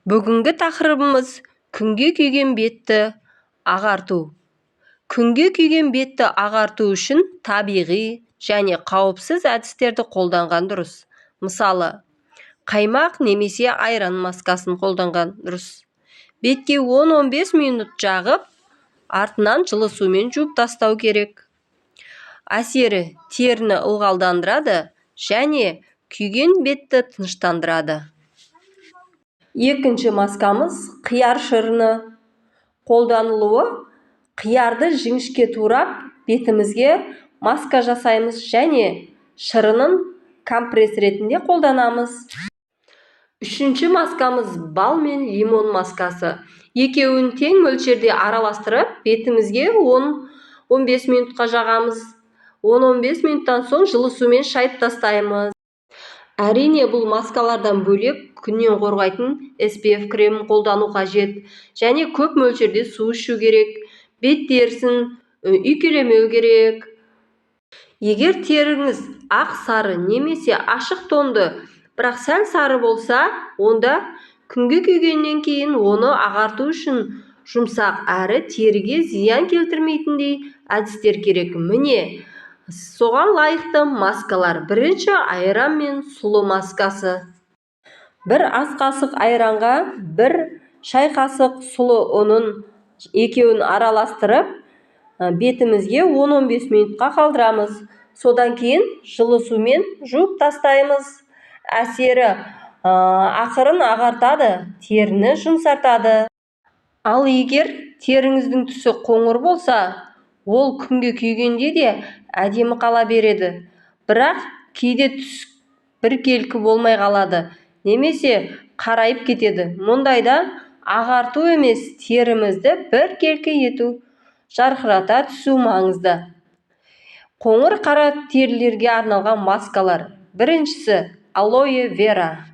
Бүгінгі тақырыбымыз күнге күйген бетті ағарту. Күнге күйген бетті ағарту үшін табиғи және қауіпсіз әдістерді қолданған дұрыс. Мысалы, қаймақ немесе айран маскасын қолданған дұрыс. Бетке 10-15 минут жағып, артынан жылы сумен жуып тастау керек. Әсері теріні ылғалдандырады және күйген бетті тыныштандырады. Екінші маскамыз қияр шырыны. Қолданылуы: қиярды жіңішке турап, бетімізге маска жасаймыз және шырынын компресс ретінде қолданамыз. Үшінші маскамыз бал мен лимон маскасы. Екеуін тең мөлшерде араластырып, бетімізге 10-15 минутқа жағамыз. 10-15 минуттан соң жылы сумен шайып тастаймыз. Әрине, бұл маскалардан бөлек күннен қорғайтын SPF крем қолдану қажет және көп мөлшерде су ішу керек. Бет терісін үйкелемеу керек. Егер теріңіз ақ сары немесе ашық тонды, бірақ сәл сары болса, онда күнге күйгеннен кейін оны ағарту үшін жұмсақ әрі теріге зиян келтірмейтіндей әдістер керек. Міне, соған лайықты маскалар. Бірінші айран мен сұлы маскасы. Бір ас қасық айранға 1 шай қасық сұлы ұнын екеуін араластырып, бетімізге 10-15 минутқа қалдырамыз. Содан кейін жылы сумен жуып тастаймыз. Әсері ақырын ағартады, теріні жұмсартады. Ал егер теріңіздің түсі қоңыр болса, ол күнге күйгенде де әдемі қала береді. Бірақ кейде түс біркелкі болмай қалады, немесе қарайып кетеді. Мұндайда ағарту емес, терімізді біркелкі ету, жарқырата түсу маңызды. Қоңыр қара терілерге арналған маскалар. Біріншісі алоэ вера.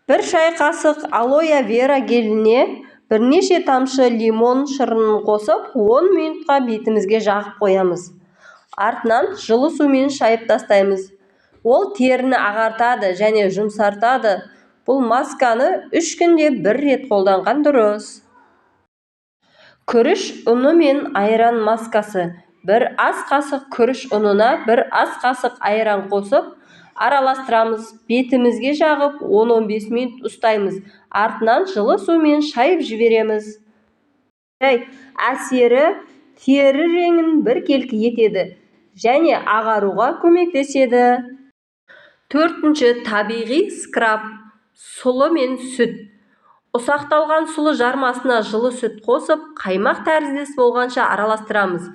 1 шай қасық алоэ вера геліне бірнеше тамшы лимон шырынын қосып, 10 минутқа бетімізге жағып қоямыз. Артынан жылы сумен шайып тастаймыз. Ол теріні ағартады және жұмсартады. Бұл масканы 3 күнде 1 рет қолданған дұрыс. Күріш ұны мен айран маскасы. 1 ас қасық күріш ұнына 1 ас қасық айран қосып, араластырамыз. Бетімізге жағып 10-15 минут ұстаймыз. Артынан жылы сумен шайып жібереміз. Әсері тері реңін біркелкі етеді және ағаруға көмектеседі. Төртінші табиғи скраб. Сұлы мен сүт. Ұсақталған сұлы жармасына жылы сүт қосып, қаймақ тәріздес болғанша араластырамыз.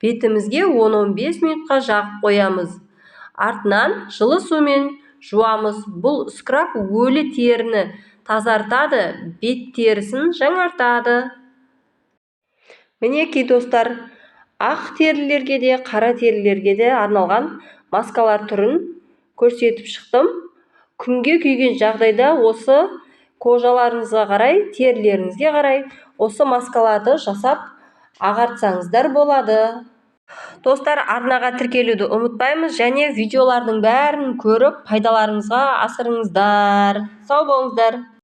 Бетімізге 10-15 минутқа жағып қоямыз. Артынан жылы сумен жуамыз. Бұл скраб өлі теріні тазартады, бет терісін жаңартады. Мінекей достар, ақ терілерге де, қара терілерге де арналған маскалар түрін көрсетіп шықтым. Күнге күйген жағдайда осы кожаларыңызға қарай, терілеріңізге қарай осы маскаларды жасап ағартсаңыздар болады. Достар, арнаға тіркелуді ұмытпаймыз және видеолардың бәрін көріп пайдаларыңызға асырыңыздар. Сау болыңыздар.